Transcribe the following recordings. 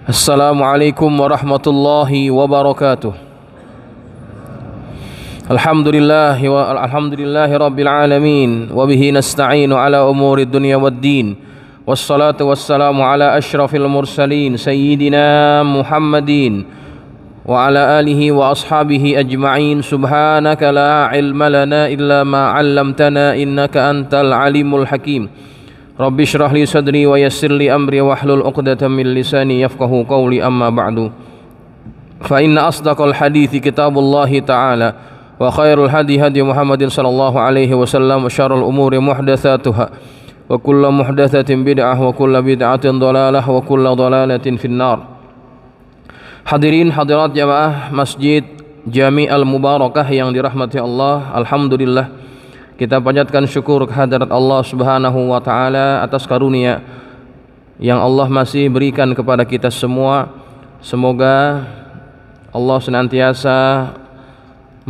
Assalamualaikum warahmatullahi wabarakatuh. Alhamdulillahi rabbil alamin wa bihi nasta'inu ala umuri dunya waddin. Wassalatu wassalamu ala asyrafil mursalin sayyidina Muhammadin wa ala alihi wa ashabihi ajma'in. Subhanaka la ilma lana illa ma 'allamtana innaka antal alimul hakim. Rabbi shrah li sadri wa yassir li amri wahlul 'uqdatam min lisani yafqahu qawli, amma ba'du. Fa inna asdaqal hadithi kitabullahi ta'ala wa khairul hadi hadi Muhammadin sallallahu alaihi wasallam wa syarrul umuri muhdatsatuha wa kullu muhdatsatin bid'ah wa kullu bid'atin dhalalah wa kullu dhalalatin finnar. Hadirin hadirat jamaah Masjid Jami' Al-Mubarakah yang dirahmati Allah, alhamdulillah kita panjatkan syukur kehadirat Allah Subhanahu wa taala atas karunia yang Allah masih berikan kepada kita semua. Semoga Allah senantiasa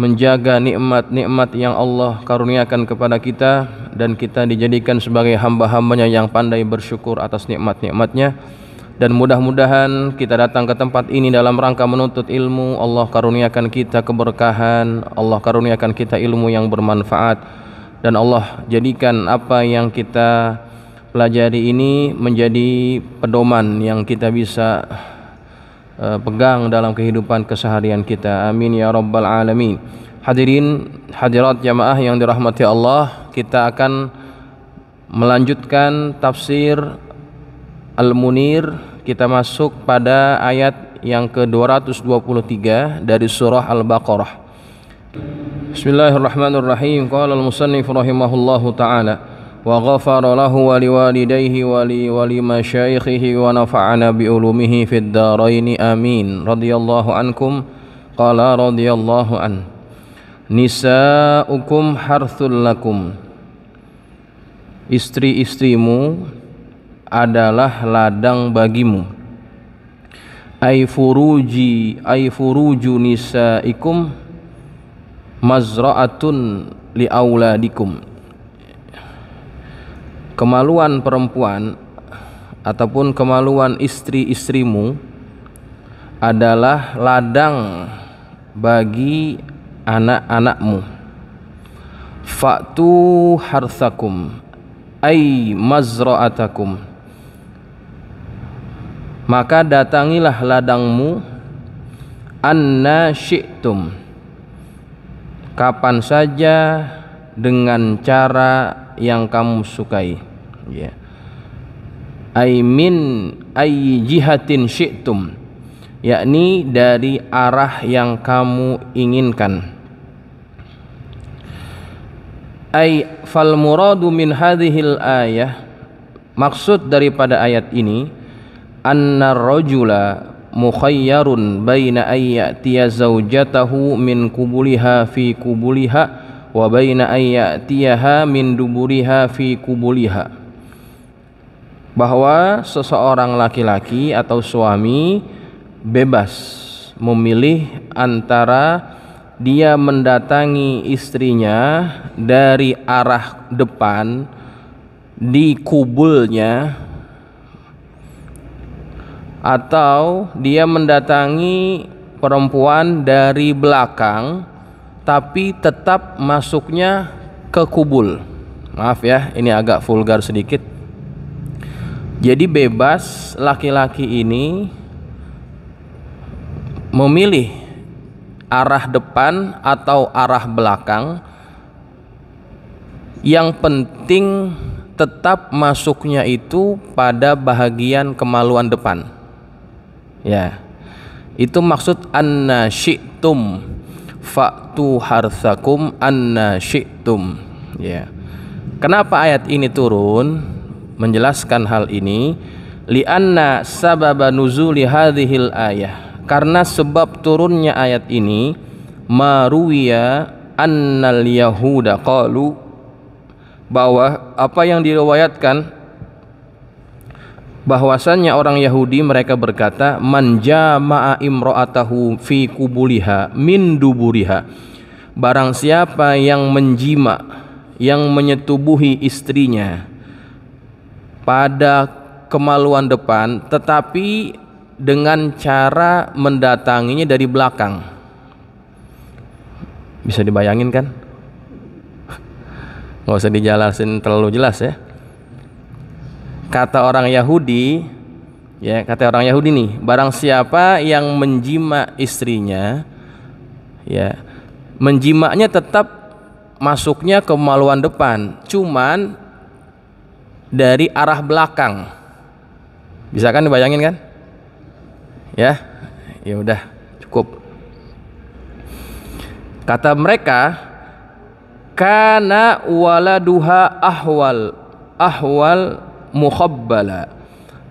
menjaga nikmat-nikmat yang Allah karuniakan kepada kita dan kita dijadikan sebagai hamba-hambanya yang pandai bersyukur atas nikmat-nikmatnya. Dan mudah-mudahan kita datang ke tempat ini dalam rangka menuntut ilmu. Allah karuniakan kita keberkahan, Allah karuniakan kita ilmu yang bermanfaat, dan Allah jadikan apa yang kita pelajari ini menjadi pedoman yang kita bisa pegang dalam kehidupan keseharian kita. Amin ya rabbal alamin. Hadirin hadirat jamaah yang dirahmati Allah, kita akan melanjutkan tafsir Al-Munir. Kita masuk pada ayat yang ke-223 dari surah Al-Baqarah. Bismillahirrahmanirrahim. Qala al-musannif rahimahullahu ta'ala wa ghafara lahu wa liwalidayhi wa limasyaikhihi wa nafa'ana bi ulumihi fid dharain, amin. Radhiyallahu ankum. Qala radhiyallahu an. Nisa'ukum harthul lakum. Istri-istrimu adalah ladang bagimu. Ay furuju nisaikum mazra'atun li auladikum. Kemaluan perempuan ataupun kemaluan istri-istrimu adalah ladang bagi anak-anakmu. Fa'tu harthakum ay mazra'atakum. Maka datangilah ladangmu anna syi'tum, kapan saja dengan cara yang kamu sukai, ya. Ay min ay jihatin syi'tum, yakni dari arah yang kamu inginkan. Ay fal muradu min hadhil ayah, maksud daripada ayat ini, annar rajula mukhayyarun baina ayyatiya zaujatahu min kubuliha fi kubuliha wa baina ayyatiyaha min duburiha fi kubuliha. Bahwa seseorang laki-laki atau suami bebas memilih antara dia mendatangi istrinya dari arah depan di kubulnya, atau dia mendatangi perempuan dari belakang tapi tetap masuknya ke kubul. Maaf ya, ini agak vulgar sedikit. Jadi bebas laki-laki ini memilih arah depan atau arah belakang, yang penting tetap masuknya itu pada bahagian kemaluan depan. Ya, itu maksud anna syi'tum, fa'tu harthakum anna syi'tum. Ya. Kenapa ayat ini turun menjelaskan hal ini? Li'anna sababa nuzuli hadhil ayah, karena sebab turunnya ayat ini, maruwiya annal yahuda qalu, bahwa apa yang diriwayatkan bahwasannya orang Yahudi mereka berkata, man jama'a imra'atahu fi kubuliha min duburiha, barang siapa yang menjima, yang menyetubuhi istrinya pada kemaluan depan, tetapi dengan cara mendatanginya dari belakang. Bisa dibayangin kan? Nggak usah dijelasin terlalu jelas ya. Kata orang Yahudi, nih, barang siapa yang menjima istrinya, ya, menjimaknya tetap masuknya ke maluan depan, cuman dari arah belakang. Bisa kan dibayangin kan? Ya udah cukup. Kata mereka, kana waladuha ahwal mukhabbala.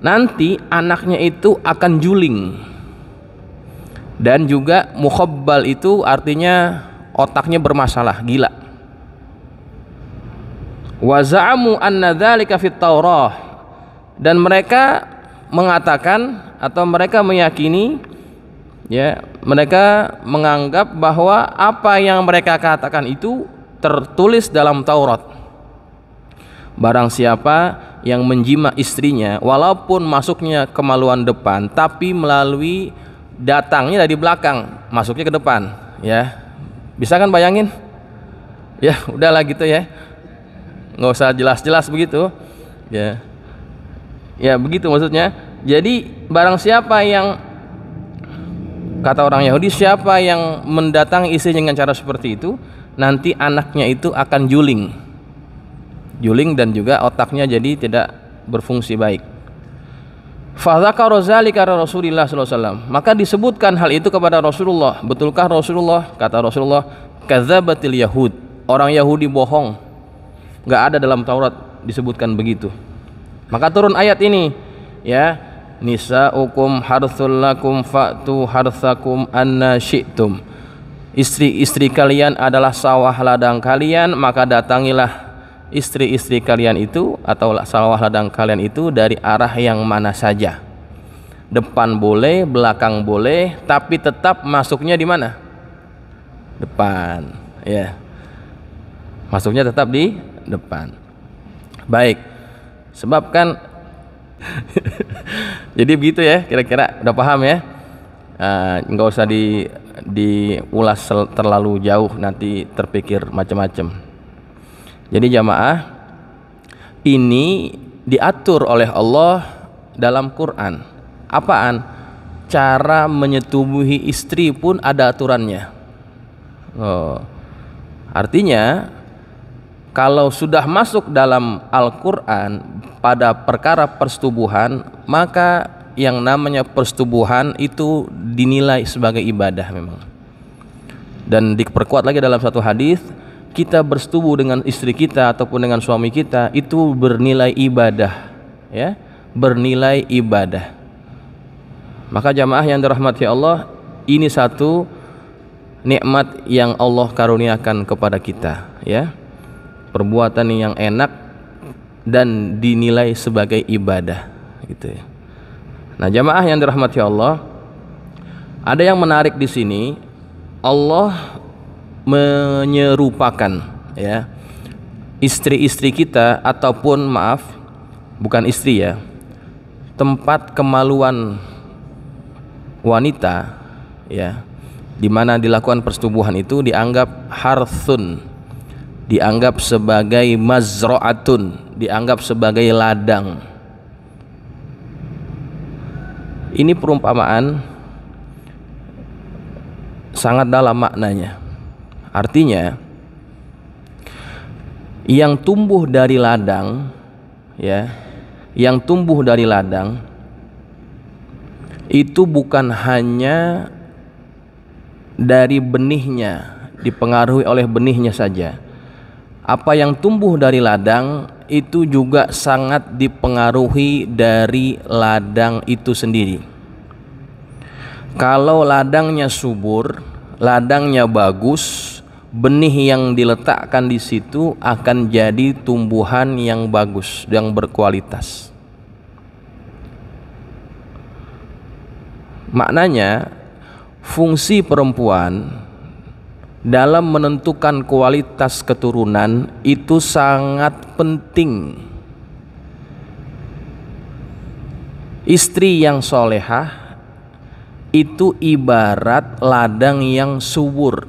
Nanti anaknya itu akan juling. Dan juga mukhabbal itu artinya otaknya bermasalah, gila. Wa za'amu anna dzalika fit Taurah. Dan mereka mengatakan atau mereka meyakini, ya, mereka menganggap bahwa apa yang mereka katakan itu tertulis dalam Taurat. Barang siapa yang menjima istrinya walaupun masuknya ke maluan depan tapi melalui datangnya dari belakang, masuknya ke depan, ya. Bisa kan bayangin? Ya, udahlah gitu ya. Nggak usah jelas-jelas begitu. Ya. Ya, begitu maksudnya. Jadi barang siapa yang, kata orang Yahudi, siapa yang mendatangi istrinya dengan cara seperti itu, nanti anaknya itu akan juling dan juga otaknya jadi tidak berfungsi baik. Fadzakara dzalika Rasulullah sallallahu alaihi wasallam. Maka disebutkan hal itu kepada Rasulullah. Betulkah Rasulullah? Kata Rasulullah, kadzabatil yahud. Orang Yahudi bohong. Enggak ada dalam Taurat disebutkan begitu. Maka turun ayat ini, ya, nisaukum harthul lakum fa'tu harthakum anna syi'tum. Istri-istri kalian adalah sawah ladang kalian, maka datangilah istri-istri kalian itu atau sawah ladang kalian itu dari arah yang mana saja. Depan boleh, belakang boleh, tapi tetap masuknya di mana? Depan, ya. Masuknya tetap di depan. Baik. Sebab kan jadi begitu ya, kira-kira udah paham ya. Nggak usah diulas terlalu jauh, nanti terpikir macam-macam. Jadi jamaah, ini diatur oleh Allah dalam Quran. Apaan? Cara menyetubuhi istri pun ada aturannya. Artinya kalau sudah masuk dalam Al-Quran pada perkara persetubuhan, maka yang namanya persetubuhan itu dinilai sebagai ibadah memang. Dan diperkuat lagi dalam satu hadis, kita bersetubuh dengan istri kita ataupun dengan suami kita itu bernilai ibadah, ya, bernilai ibadah. Maka jamaah yang dirahmati Allah, ini satu nikmat yang Allah karuniakan kepada kita, ya, perbuatan yang enak dan dinilai sebagai ibadah, gitu ya. Nah jamaah yang dirahmati Allah, ada yang menarik di sini. Allah menyerupakan, ya, istri-istri kita ataupun bukan istri, ya, tempat kemaluan wanita, ya, di mana dilakukan persetubuhan itu dianggap harthun, dianggap sebagai mazra'atun, dianggap sebagai ladang. Ini perumpamaan sangat dalam maknanya. Artinya yang tumbuh dari ladang, ya, yang tumbuh dari ladang itu bukan hanya dari benihnya, dipengaruhi oleh benihnya saja. Apa yang tumbuh dari ladang itu juga sangat dipengaruhi dari ladang itu sendiri. Kalau ladangnya subur, ladangnya bagus, benih yang diletakkan di situ akan jadi tumbuhan yang bagus, yang berkualitas. Maknanya, fungsi perempuan dalam menentukan kualitas keturunan itu sangat penting. Istri yang solehah, itu ibarat ladang yang subur.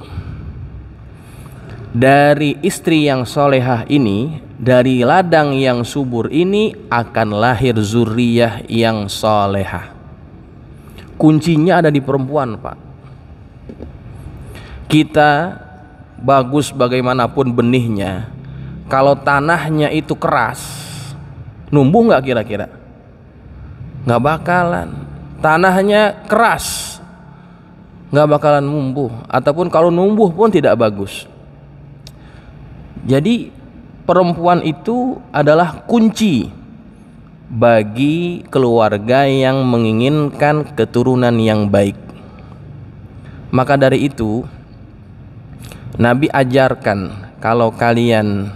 Dari istri yang solehah ini, dari ladang yang subur ini akan lahir zuriyah yang solehah. Kuncinya ada di perempuan, Pak. Kita bagus bagaimanapun benihnya, kalau tanahnya itu keras, numbuh nggak kira-kira? Nggak bakalan. Tanahnya keras, nggak bakalan numbuh, ataupun kalau numbuh pun tidak bagus. Jadi perempuan itu adalah kunci bagi keluarga yang menginginkan keturunan yang baik. Maka dari itu Nabi ajarkan, kalau kalian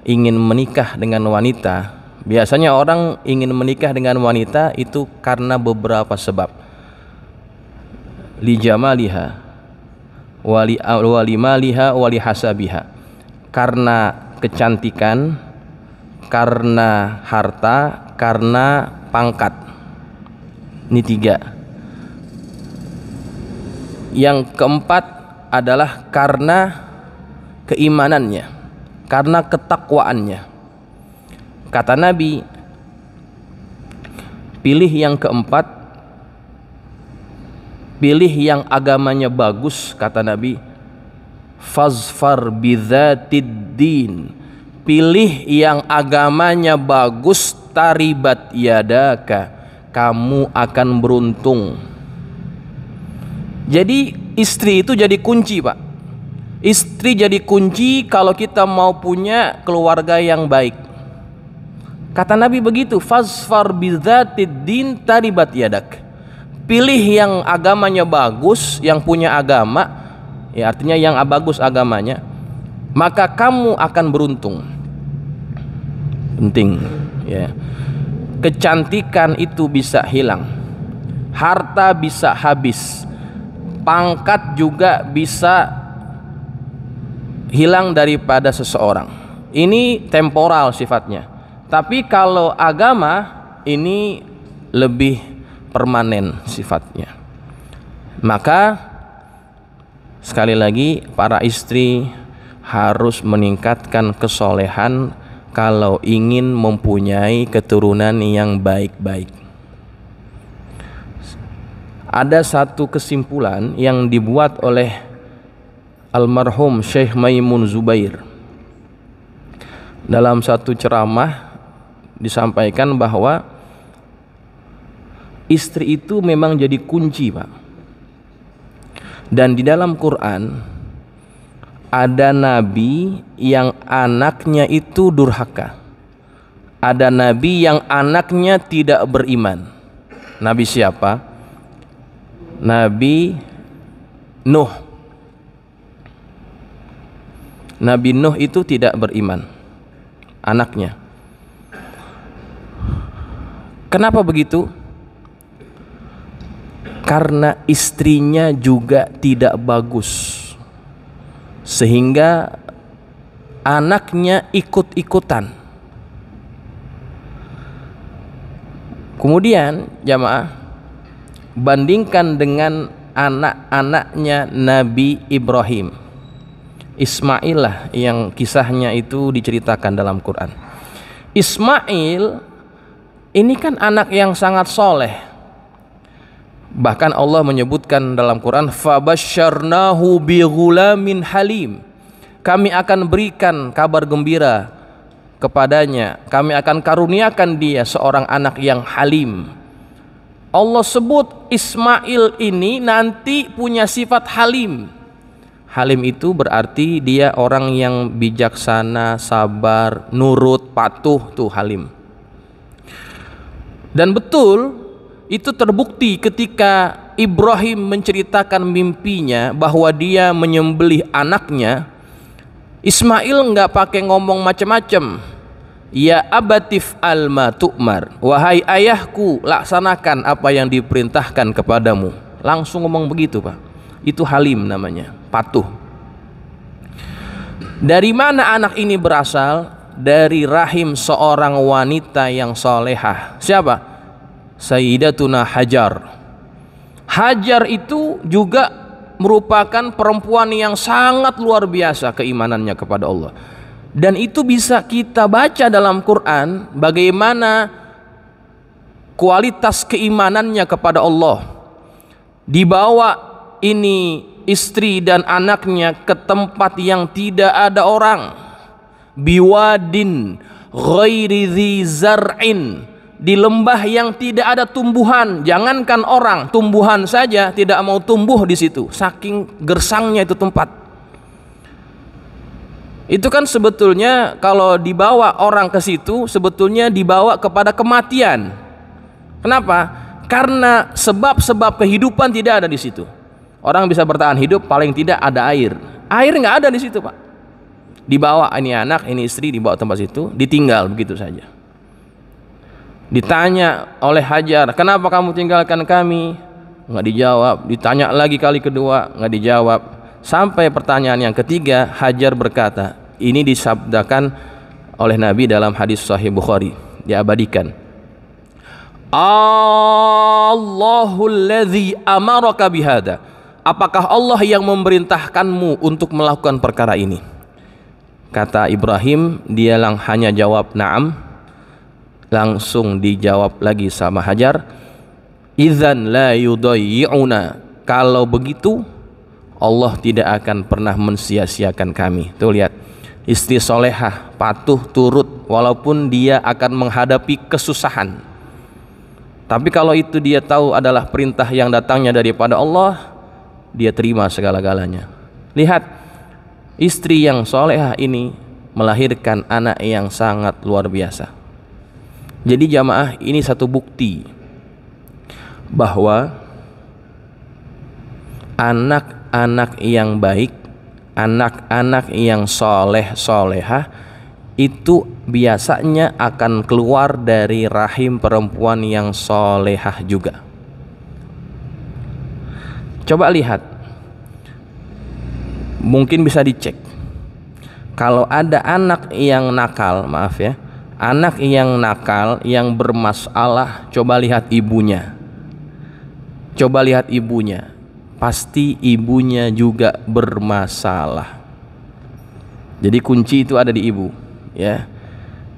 ingin menikah dengan wanita, biasanya orang ingin menikah dengan wanita itu karena beberapa sebab. Li jamaliha wali maliha wali hasabiha. Karena kecantikan, karena harta, karena pangkat. Ini 3. Yang keempat adalah karena keimanannya, karena ketakwaannya. Kata Nabi, pilih yang keempat, pilih yang agamanya bagus. Kata Nabi, fazfar bidzatid din, pilih yang agamanya bagus, taribat yadaka, kamu akan beruntung. Jadi istri itu jadi kunci, Pak. Istri jadi kunci kalau kita mau punya keluarga yang baik. Kata Nabi begitu, fazfar bidzatid din taribat yadak. Pilih yang agamanya bagus, yang punya agama, ya artinya yang bagus agamanya, maka kamu akan beruntung. Penting, ya. Kecantikan itu bisa hilang, harta bisa habis, pangkat juga bisa hilang daripada seseorang. Ini temporal sifatnya. Tapi kalau agama ini lebih permanen sifatnya. Maka sekali lagi para istri harus meningkatkan kesolehan kalau ingin mempunyai keturunan yang baik-baik. Ada satu kesimpulan yang dibuat oleh almarhum Syekh Maimun Zubair. Dalam satu ceramah disampaikan bahwa istri itu memang jadi kunci, Pak. Dan di dalam Quran ada nabi yang anaknya itu durhaka, ada nabi yang anaknya tidak beriman. Nabi siapa? Nabi Nuh. Nabi Nuh itu tidak beriman, anaknya. Kenapa begitu? Karena istrinya juga tidak bagus, sehingga anaknya ikut-ikutan. Kemudian jamaah, bandingkan dengan anak-anaknya Nabi Ibrahim. Ismail lah yang kisahnya itu diceritakan dalam Quran. Ismail ini kan anak yang sangat soleh. Bahkan Allah menyebutkan dalam Quran, fabasyarnahu bighulamin halim. Kami akan berikan kabar gembira kepadanya, kami akan karuniakan dia seorang anak yang halim. Allah sebut Ismail ini nanti punya sifat halim. Halim itu berarti dia orang yang bijaksana, sabar, nurut, patuh, tuh halim. Dan betul itu terbukti ketika Ibrahim menceritakan mimpinya bahwa dia menyembelih anaknya. Ismail nggak pakai ngomong macam-macam. Ya abatif alma tu'mar, wahai ayahku, laksanakan apa yang diperintahkan kepadamu. Langsung ngomong begitu, Pak. Itu halim namanya, patuh. Dari mana anak ini berasal? Dari rahim seorang wanita yang solehah. Siapa? Sayyidatuna Hajar. Hajar itu juga merupakan perempuan yang sangat luar biasa keimanannya kepada Allah. Dan itu bisa kita baca dalam Quran bagaimana kualitas keimanannya kepada Allah. Dibawa ini istri dan anaknya ke tempat yang tidak ada orang, biwadin ghairi dzi zar'in, di lembah yang tidak ada tumbuhan. Jangankan orang, tumbuhan saja tidak mau tumbuh di situ, saking gersangnya itu tempat. Itu kan sebetulnya kalau dibawa orang ke situ sebetulnya dibawa kepada kematian. Kenapa? Karena sebab-sebab kehidupan tidak ada di situ. Orang bisa bertahan hidup paling tidak ada air. Air nggak ada di situ, Pak. Dibawa ini anak, ini istri, dibawa tempat situ, ditinggal begitu saja. Ditanya oleh Hajar, kenapa kamu tinggalkan kami? Nggak dijawab. Ditanya lagi kali kedua, nggak dijawab. Sampai pertanyaan yang ketiga, Hajar berkata, ini disabdakan oleh Nabi dalam hadis Sahih Bukhari, diabadikan. Allahul ladzi amaraka bihada. Apakah Allah yang memerintahkanmu untuk melakukan perkara ini? Kata Ibrahim, dia hanya jawab na'am. Langsung dijawab lagi sama Hajar, idzan la yudayyi'una. Kalau begitu Allah tidak akan pernah mensia-siakan kami. Tuh lihat, istri solehah, patuh turut walaupun dia akan menghadapi kesusahan. Tapi kalau itu dia tahu adalah perintah yang datangnya daripada Allah, dia terima segala-galanya. Lihat, istri yang solehah ini melahirkan anak yang sangat luar biasa. Jadi jamaah, ini satu bukti bahwa anak-anak yang baik, anak-anak yang soleh-solehah itu biasanya akan keluar dari rahim perempuan yang solehah juga. Coba lihat, mungkin bisa dicek. Kalau ada anak yang nakal, maaf ya, anak yang nakal, yang bermasalah, coba lihat ibunya. Coba lihat ibunya. Pasti ibunya juga bermasalah. Jadi kunci itu ada di ibu, ya.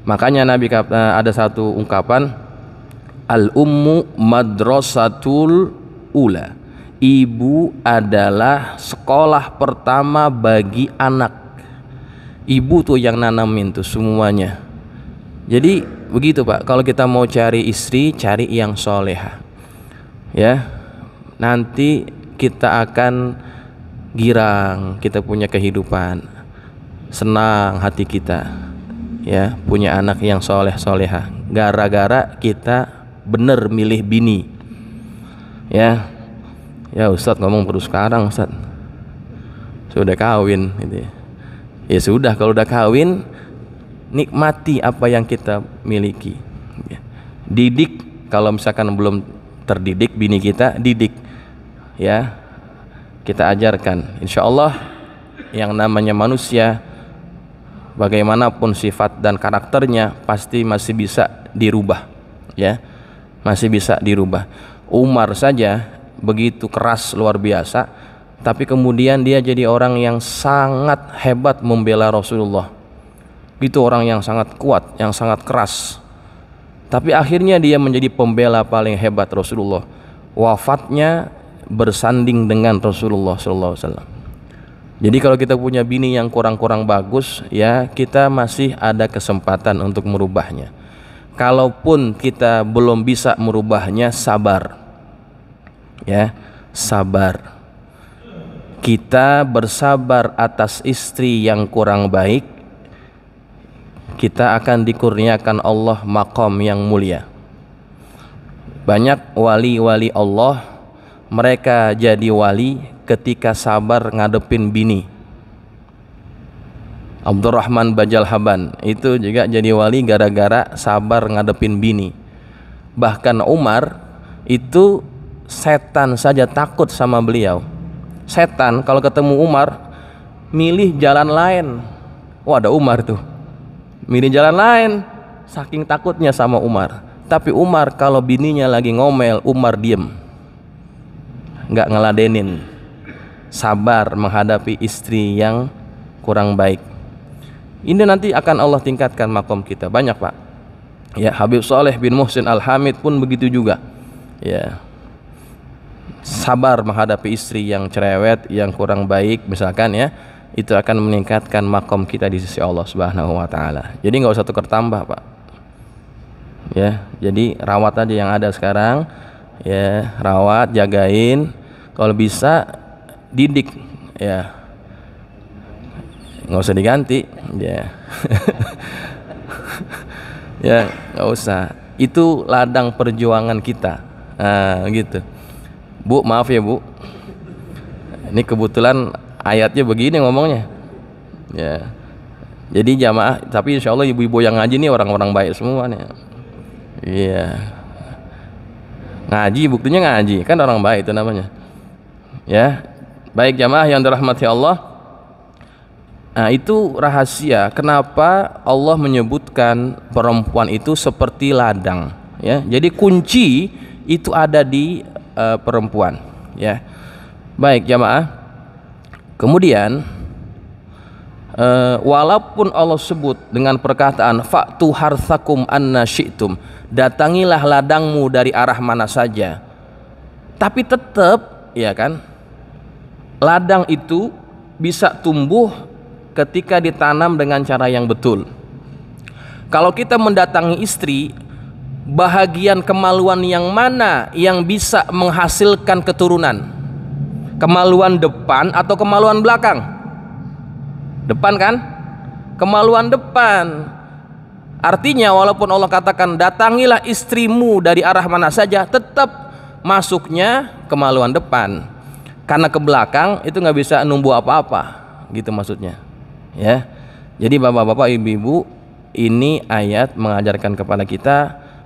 Makanya Nabi ada satu ungkapan, al-ummu madrasatul ula. Ibu adalah sekolah pertama bagi anak. Ibu tuh yang nanamin tuh semuanya. Jadi begitu, Pak. Kalau kita mau cari istri, cari yang solehah, ya. Nanti kita akan girang, kita punya kehidupan, senang hati kita, ya, punya anak yang soleh-solehah. Gara-gara kita bener milih bini, ya. Ya Ustadz ngomong baru sekarang, Ustadz sudah kawin gitu ya. Ya sudah, kalau udah kawin nikmati apa yang kita miliki, ya. Didik, kalau misalkan belum terdidik bini kita, didik, ya, kita ajarkan. Insya Allah yang namanya manusia, bagaimanapun sifat dan karakternya, pasti masih bisa dirubah, ya, masih bisa dirubah. Umar saja begitu keras luar biasa, tapi kemudian dia jadi orang yang sangat hebat membela Rasulullah. Itu orang yang sangat kuat, yang sangat keras, tapi akhirnya dia menjadi pembela paling hebat Rasulullah. Wafatnya bersanding dengan Rasulullah SAW. Jadi kalau kita punya bini yang kurang-kurang bagus, ya, kita masih ada kesempatan untuk merubahnya. Kalaupun kita belum bisa merubahnya, sabar, ya, sabar. Kita bersabar atas istri yang kurang baik, kita akan dikurniakan Allah maqam yang mulia. Banyak wali-wali Allah, mereka jadi wali ketika sabar ngadepin bini. Abdurrahman Bajal Haban itu juga jadi wali gara-gara sabar ngadepin bini. Bahkan Umar itu setan saja takut sama beliau. Setan kalau ketemu Umar milih jalan lain. Wah, ada Umar tuh milih jalan lain, saking takutnya sama Umar. Tapi Umar kalau bininya lagi ngomel, Umar diem. nggak ngeladenin, sabar menghadapi istri yang kurang baik. Ini nanti akan Allah tingkatkan makom kita. Banyak Pak. Ya, Habib Saleh bin Muhsin Al-Hamid pun begitu juga. Ya, sabar menghadapi istri yang cerewet, yang kurang baik misalkan ya, itu akan meningkatkan makom kita di sisi Allah Subhanahu wa taala. Jadi nggak usah tukar tambah Pak. Ya, jadi rawat aja yang ada sekarang. Ya, rawat, jagain. Kalau bisa didik ya. Nggak usah diganti ya. Ya, nggak usah. Itu ladang perjuangan kita. Nah, gitu. Bu, maaf ya Bu, ini kebetulan ayatnya begini ngomongnya ya. Jadi jamaah, tapi insya Allah ibu-ibu yang ngaji nih orang-orang baik semua nih. Iya, ngaji, buktinya ngaji, kan orang baik itu namanya ya. Baik jamaah yang dirahmati Allah. Nah, itu rahasia kenapa Allah menyebutkan perempuan itu seperti ladang ya. Jadi kunci itu ada di perempuan ya. Baik jamaah, kemudian walaupun Allah sebut dengan perkataan fa'tu harthakum anna syi'tum, datangilah ladangmu dari arah mana saja, tapi tetap ya kan, ladang itu bisa tumbuh ketika ditanam dengan cara yang betul. Kalau kita mendatangi istri, bahagian kemaluan yang mana yang bisa menghasilkan keturunan? Kemaluan depan atau kemaluan belakang? Depan kan? Kemaluan depan. Artinya walaupun Allah katakan datangilah istrimu dari arah mana saja, tetap masuknya kemaluan depan. Karena ke belakang itu nggak bisa numbuh apa-apa, gitu maksudnya ya. Jadi bapak-bapak, ibu-ibu, ini ayat mengajarkan kepada kita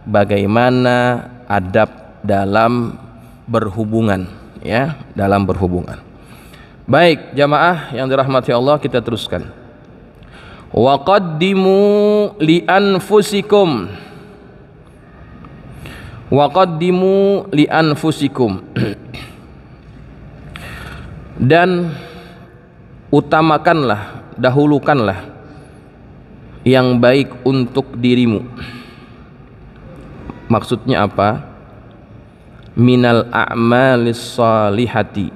bagaimana adab dalam berhubungan ya, dalam berhubungan. Baik jamaah yang dirahmati Allah, kita teruskan. Wa qaddimu li anfusikum, wa qaddimu li anfusikum dan utamakanlah, dahulukanlah yang baik untuk dirimu. Maksudnya apa? Minal a'malis salihati,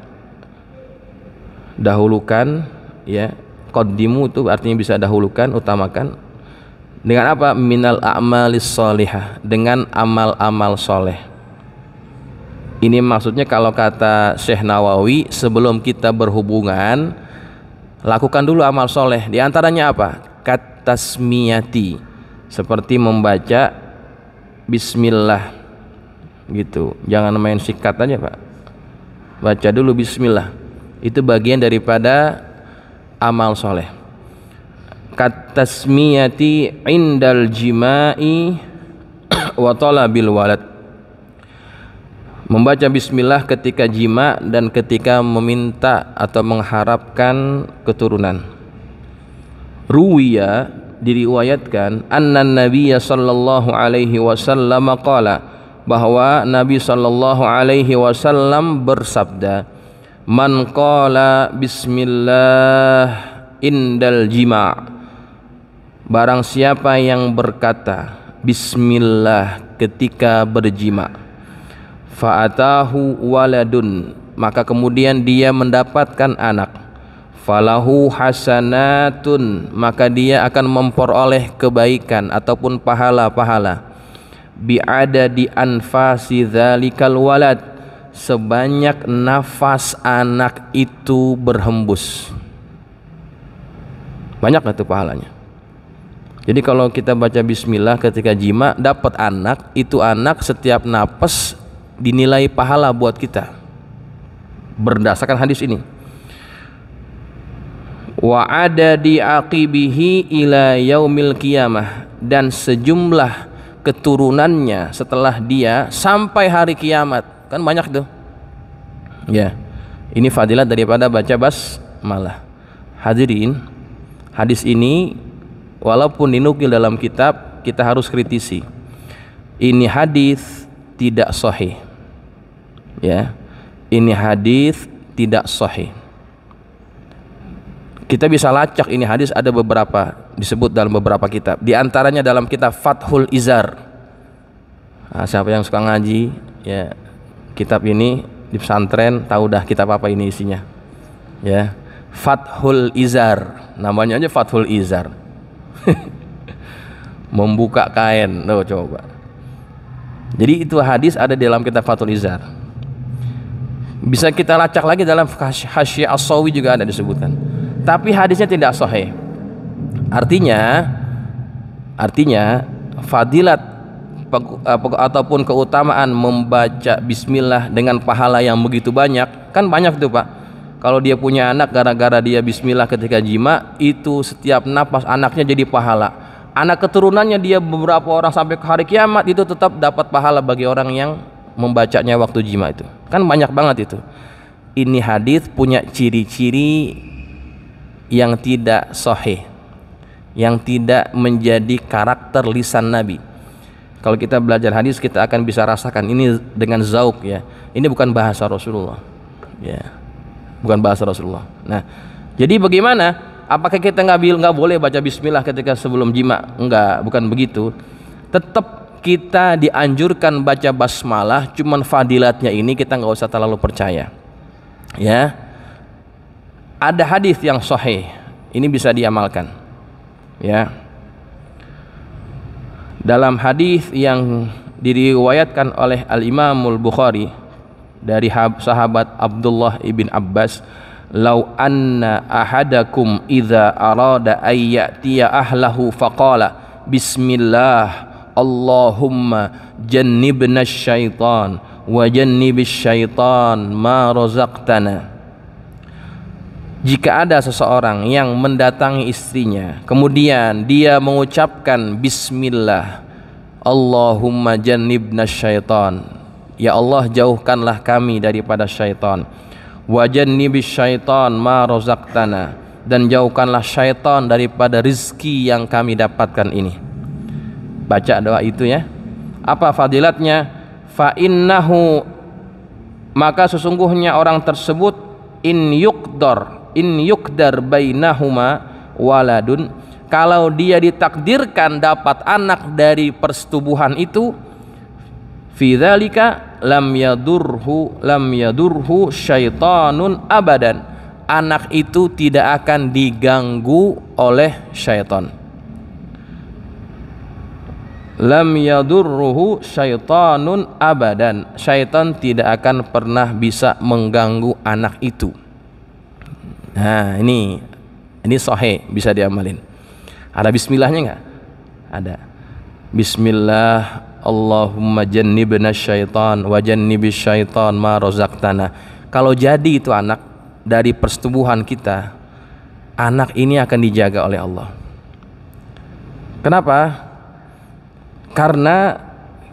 dahulukan ya. Qaddimu itu artinya bisa dahulukan, utamakan dengan apa? Minal a'malis salihah, dengan amal-amal soleh. Ini maksudnya kalau kata Syekh Nawawi, sebelum kita berhubungan lakukan dulu amal soleh. Di antaranya apa? Katasmiyati, seperti membaca bismillah gitu. Jangan main sikat aja Pak, baca dulu bismillah. Itu bagian daripada amal soleh. Katasmiyati indal jima'i wa talabil walad, membaca bismillah ketika jima dan ketika meminta atau mengharapkan keturunan. Ruwiya, diriwayatkan, anna nabiyya sallallahu alaihi wasallam qala, bahwa Nabi sallallahu alaihi wasallam bersabda, man qala bismillah indal jima', barang siapa yang berkata bismillah ketika berjima', fa'atahu waladun, maka kemudian dia mendapatkan anak, falahu hasanatun, maka dia akan memperoleh kebaikan ataupun pahala-pahala, bi'adadi anfasi dzalikal walad, sebanyak nafas anak itu berhembus. Banyak itu pahalanya. Jadi kalau kita baca bismillah ketika jima, dapat anak, itu anak setiap napas dinilai pahala buat kita berdasarkan hadis ini. Wa adadi aqibihi ila yaumil qiyamah, dan sejumlah keturunannya setelah dia sampai hari kiamat. Kan banyak tuh ya. Ini fadilat daripada baca basmalah. Hadirin, hadis ini walaupun dinukil dalam kitab, kita harus kritisi. Ini hadis tidak sahih ya. ini hadis tidak sahih. Kita bisa lacak ini hadis, ada beberapa disebut dalam beberapa kitab. Di antaranya dalam kitab Fathul Izar. Nah, siapa yang suka ngaji, ya kitab ini di pesantren tahu dah kitab apa ini isinya. Ya, Fathul Izar. Namanya aja Fathul Izar. Membuka kain. Tuh coba. Jadi itu hadis ada di dalam kitab Fathul Izar. Bisa kita lacak lagi dalam Hasyiah As-Sawi juga ada disebutkan. Tapi hadisnya tidak sahih. Artinya fadilat ataupun keutamaan membaca bismillah dengan pahala yang begitu banyak, kan banyak tuh Pak. Kalau dia punya anak, gara-gara dia bismillah ketika jima, itu setiap napas anaknya jadi pahala. Anak keturunannya dia beberapa orang sampai ke hari kiamat itu tetap dapat pahala bagi orang yang membacanya waktu jima itu. Kan banyak banget itu. Ini hadis punya ciri-ciri yang tidak sahih, yang tidak menjadi karakter lisan Nabi. Kalau kita belajar hadis, kita akan bisa rasakan ini dengan zauk, ya. Ini bukan bahasa Rasulullah, ya, bukan bahasa Rasulullah. Nah, jadi bagaimana? Apakah kita nggak boleh baca bismillah ketika sebelum jima? Enggak, bukan begitu. Tetap kita dianjurkan baca basmalah, cuman fadilatnya ini kita nggak usah terlalu percaya, ya. Ada hadis yang sahih, ini bisa diamalkan, ya. Dalam hadis yang diriwayatkan oleh Al-Imamul Bukhari dari sahabat Abdullah ibn Abbas, "Lau anna ahadakum idza arada ay ya'tiya ahlahu faqala bismillah Allahumma jannibna syaitan wa jannibis syaitan ma razaqtana." Jika ada seseorang yang mendatangi istrinya, kemudian dia mengucapkan bismillah Allahumma jannibna syaitan, ya Allah jauhkanlah kami daripada syaitan, wa jannibis syaitan ma razaqtana, dan jauhkanlah syaitan daripada rizki yang kami dapatkan ini. Baca doa itu, ya. Apa fadilatnya? Fa innahu, maka sesungguhnya orang tersebut in yukdar bainahuma waladun, kalau dia ditakdirkan dapat anak dari persetubuhan itu, fi dzalika lam yadurhu syaitanun abadan, anak itu tidak akan diganggu oleh syaitan. Lam yadurruhu syaitanun abadan, syaitan tidak akan pernah bisa mengganggu anak itu. Nah, ini sahih, bisa diamalin. Ada bismillahnya enggak? Ada. Bismillah Allahumma jannibna syaitan wa jannibis syaitan ma razaqtana. Kalau jadi itu anak dari persetubuhan kita, anak ini akan dijaga oleh Allah. Kenapa? Karena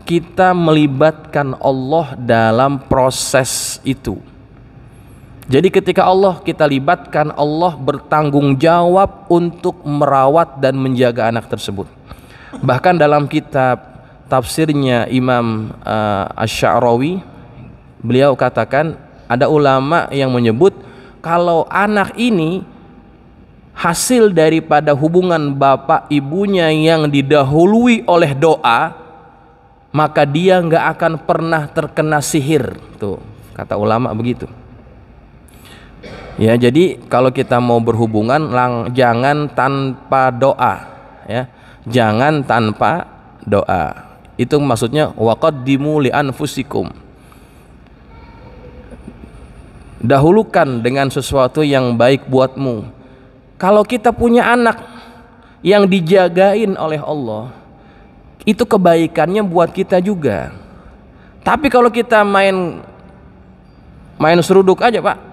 kita melibatkan Allah dalam proses itu. Jadi ketika Allah kita libatkan, Allah bertanggung jawab untuk merawat dan menjaga anak tersebut. Bahkan dalam kitab tafsirnya Imam Asy-Sya'rawi, beliau katakan ada ulama yang menyebut kalau anak ini hasil daripada hubungan bapak ibunya yang didahului oleh doa, maka dia nggak akan pernah terkena sihir. Tuh kata ulama begitu. Ya, jadi kalau kita mau berhubungan jangan tanpa doa, ya. Jangan tanpa doa. Itu maksudnya waqaddimu li anfusikum. Dahulukan dengan sesuatu yang baik buatmu. Kalau kita punya anak yang dijagain oleh Allah, itu kebaikannya buat kita juga. Tapi kalau kita main seruduk aja, Pak,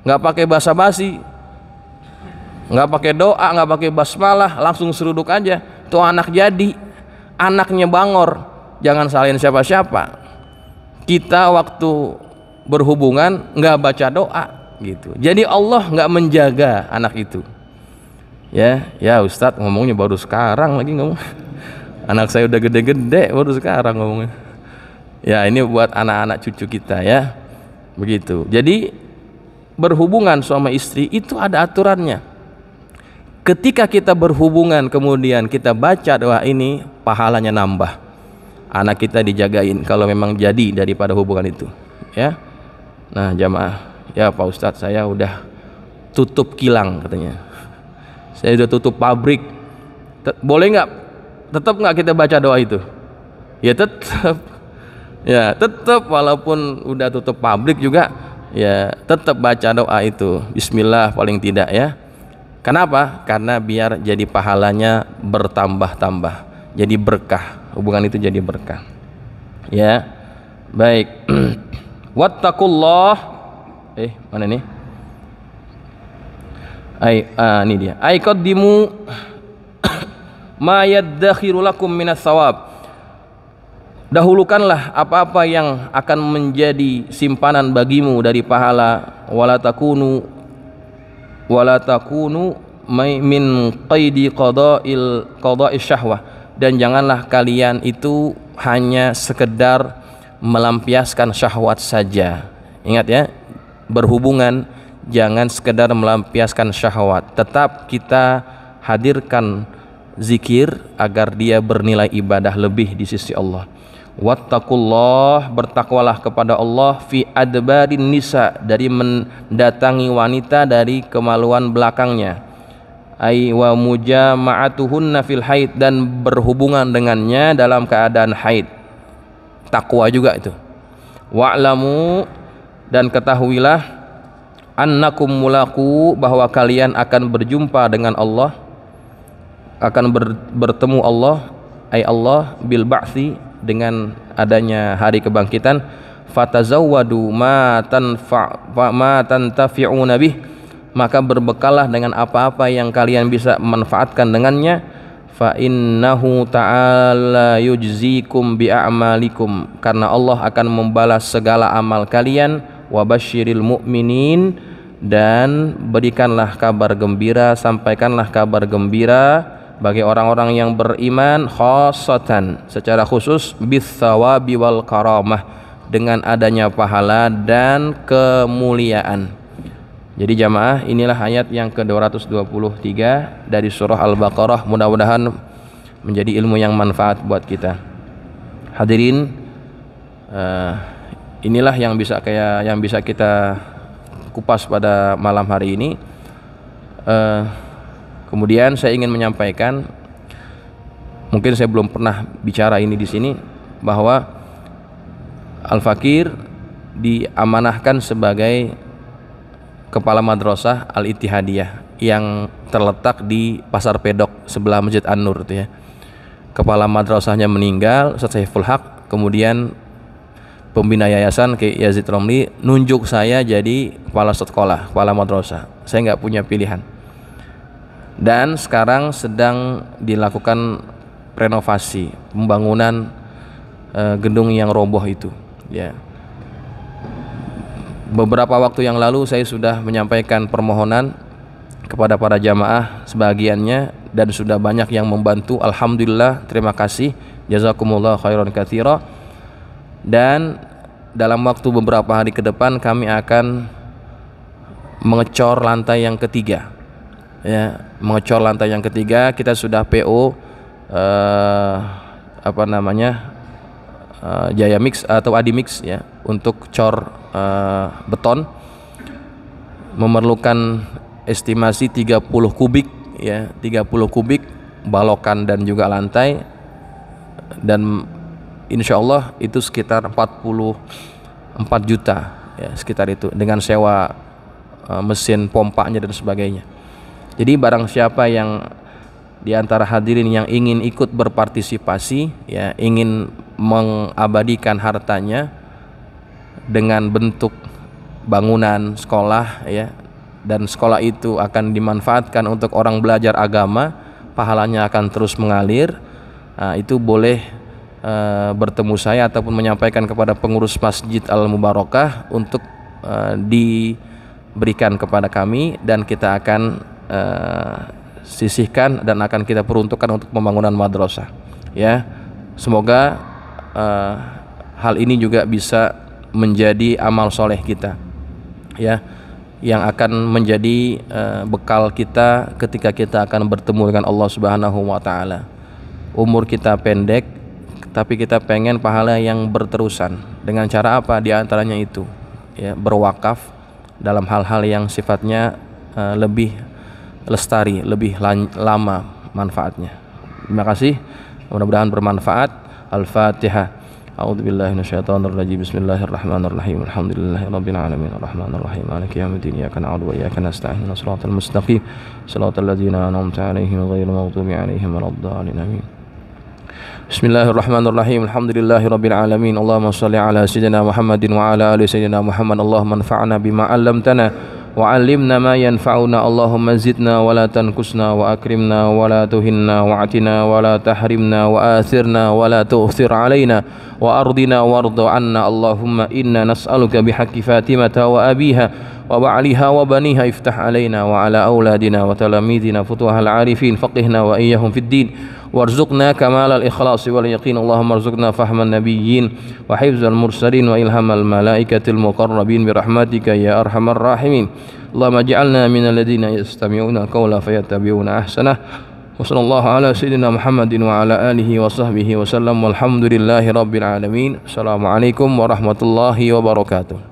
nggak pakai basa-basi, nggak pakai doa, nggak pakai basmalah, langsung seruduk aja, tuh anak jadi, anaknya bangor. Jangan salahin siapa-siapa. Kita waktu berhubungan nggak baca doa gitu, jadi Allah nggak menjaga anak itu. Ya Ustadz ngomongnya baru sekarang lagi ngomong. Anak saya udah gede-gede baru sekarang ngomongnya. Ya, ini buat anak-anak cucu kita, ya. Begitu. Jadi berhubungan suami istri itu ada aturannya. Ketika kita berhubungan kemudian kita baca doa ini, pahalanya nambah. Anak kita dijagain kalau memang jadi daripada hubungan itu, ya. Nah, jamaah, ya Pak Ustadz, saya udah tutup kilang katanya. Saya udah tutup pabrik. Boleh nggak? Tetap nggak kita baca doa itu? Ya tetap. Ya tetap, walaupun udah tutup pabrik juga ya tetap baca doa itu, bismillah paling tidak ya. Kenapa? Karena biar jadi pahalanya bertambah-tambah, jadi berkah, hubungan itu jadi berkah ya. Baik. Wattaqullah, mana nih, ini dia, qaddimu ma yaddakhiru lakum minas shawab. Dahulukanlah apa-apa yang akan menjadi simpanan bagimu dari pahala. Wala takunu min qaidi qada'i syahwah, dan janganlah kalian itu hanya sekedar melampiaskan syahwat saja. Ingat ya, berhubungan jangan sekedar melampiaskan syahwat, tetap kita hadirkan zikir agar dia bernilai ibadah lebih di sisi Allah. Wattaqullah, bertakwalah kepada Allah, fi adbarin nisa, dari mendatangi wanita dari kemaluan belakangnya, ai wa mujama'atuhunna fil haid, dan berhubungan dengannya dalam keadaan haid. Takwa juga itu. Wa'lamu, dan ketahuilah, annakum mulaku, bahwa kalian akan berjumpa dengan Allah, akan bertemu Allah, ai Allah bil ba'thi, dengan adanya hari kebangkitan. Fatazawwadu ma tantafi'una bih, maka berbekallah dengan apa-apa yang kalian bisa manfaatkan dengannya. Fa innahu ta'ala yujzikum bi a'malikum, karena Allah akan membalas segala amal kalian. Wa basyiril mu'minin, dan berikanlah kabar gembira, sampaikanlah kabar gembira bagi orang-orang yang beriman, khassatan, secara khusus, bis-thawabi wal karamah, dengan adanya pahala dan kemuliaan. Jadi jamaah, inilah ayat yang ke-223 dari surah Al-Baqarah. Mudah-mudahan menjadi ilmu yang manfaat buat kita. Hadirin, inilah yang bisa kita kupas pada malam hari ini. Kemudian saya ingin menyampaikan, mungkin saya belum pernah bicara ini di sini, bahwa Al-Fakir diamanahkan sebagai kepala madrasah Al-Ittihadiyah yang terletak di Pasar Pedok sebelah Masjid An-Nur itu ya. Kepala madrasahnya meninggal, Ustaz Saiful Haq, kemudian pembina yayasan Ki Yazid Romli nunjuk saya jadi kepala sekolah, kepala madrasah. Saya nggak punya pilihan. Dan sekarang sedang dilakukan renovasi, pembangunan gedung yang roboh itu ya. Beberapa waktu yang lalu saya sudah menyampaikan permohonan kepada para jamaah sebagiannya, dan sudah banyak yang membantu. Alhamdulillah, terima kasih, jazakumullah khairan katsira. Dan dalam waktu beberapa hari ke depan kami akan mengecor lantai yang ketiga ya, mengecor lantai yang ketiga. Kita sudah PO Jaya Mix atau Adi Mix ya, untuk cor beton, memerlukan estimasi 30 kubik ya, 30 kubik balokan dan juga lantai, dan insya Allah itu sekitar 44 juta ya, sekitar itu, dengan sewa mesin pompanya dan sebagainya. Jadi barang siapa yang di antara hadirin yang ingin ikut berpartisipasi ya, ingin mengabadikan hartanya dengan bentuk bangunan sekolah ya, dan sekolah itu akan dimanfaatkan untuk orang belajar agama, pahalanya akan terus mengalir, itu boleh bertemu saya ataupun menyampaikan kepada pengurus Masjid Al-Mubarakah untuk diberikan kepada kami, dan kita akan sisihkan dan akan kita peruntukkan untuk pembangunan madrasah ya. Semoga hal ini juga bisa menjadi amal soleh kita, ya, yang akan menjadi bekal kita ketika kita akan bertemu dengan Allah Subhanahu wa taala. Umur kita pendek, tapi kita pengen pahala yang berterusan. Dengan cara apa? Di antaranya itu, ya, berwakaf dalam hal-hal yang sifatnya lebih lestari, lebih lama manfaatnya. Terima kasih, mudah-mudahan bermanfaat. Al-Fatihah. A'udzubillahi minasyaitonir rajim. Bismillahirrahmanirrahim. Alhamdulillahirabbil alamin. Arrahmanir rahim. Maliki yaumiddin. Iyyaka na'budu wa iyyaka nasta'in. Shiratal mustaqim. Shiratal ladzina an'amta 'alaihim ghairil maghdubi 'alaihim waladdallin. Amin. Bismillahirrahmanirrahim. Alhamdulillahirabbil alamin. Allahumma shalli ala sayyidina Muhammadin wa ala ali sayyidina Muhammad. Allahumma anfa'na bima 'allamtana وعلمنا ما ينفعنا اللهم زدنا ولا تنقصنا وأكرمنا ولا تهنا وأعطنا ولا تحرمنا وآثرنا ولا تؤثر علينا وأرضنا وارض عنا اللهم إنا نسألك بحق فاطمة وأبيها وبعلها وبنيها افتح علينا وعلى أولادنا وتلاميذنا فتوح العارفين فقهنا وإياهم في الدين وارزقنا كمال الإخلاص واليقين اللهم ارزقنا فهم النبيين وحفظ المرسلين وإلهام الملائكة المقربين برحمتك يا أرحم الراحمين اللهم اجعلنا من الذين يستمعون القول فيتبعون أحسنه وصلى الله على سيدنا محمد وعلى آله وصحبه وسلم والحمد لله رب العالمين. السلام عليكم ورحمة الله وبركاته.